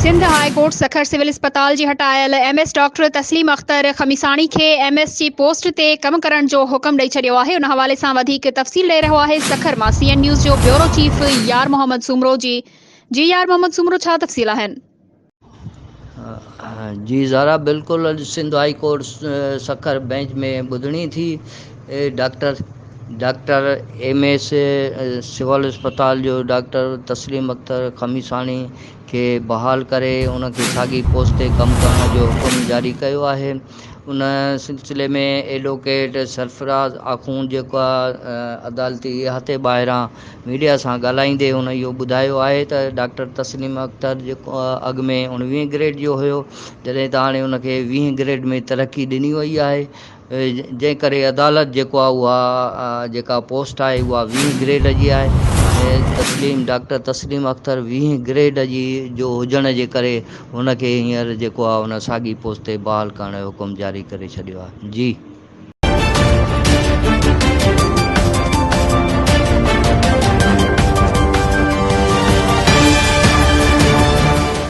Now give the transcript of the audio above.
Sindh High Court Sukkur civil अस्पताल जी हटायल MS doctor तस्लीम अख्तर खमीसाणी के MS जी पोस्ट ते कम करण जो हुक्म ॾेई छॾियो आहे। उन हवाले सां वधीक तफ़सील ॾेई रहियो आहे सखर मां CN न्यूज़ जो ब्यूरो चीफ यार मोहम्मद सुमरो जी यार मोहम्मद सुमरो, छा तफ़सील आहिनि? जी ज़ारा, बिल्कुलु अॼु Sindh High Court Sukkur bench में ॿुधणी थी। डॉक्टर MS सिविल अस्पताल जो डॉक्टर तस्लीम अख्तर खमीसाणी खे बहाल करे उनखे साॻी पोस्ट ते कमु करण जो हुकुम जारी कयो आहे। उन सिलसिले में एडवोकेट सरफराज़ आख़ून जेको आहे अदालती हथे ॿाहिरां मीडिया सां ॻाल्हाईंदे हुन इहो ॿुधायो आहे त डॉक्टर तस्लीम अख्तर जेको अॻु में 19 ग्रेड जो हुयो, जॾहिं त हाणे उनखे 20 ग्रेड में तरक़ी ॾिनी वई आहे। जंहिं करे अदालत जेको आहे उहा जेका पोस्ट आहे उहा 20 ग्रेड जी आहे। डॉक्टर तस्लीम अख्तर 20 ग्रेड जी जो हुजण जे करे हुनखे हींअर जेको आहे हुन साॻी पोस्ट ते बहाल करण जो हुकुम जारी करे छॾियो आहे। जी।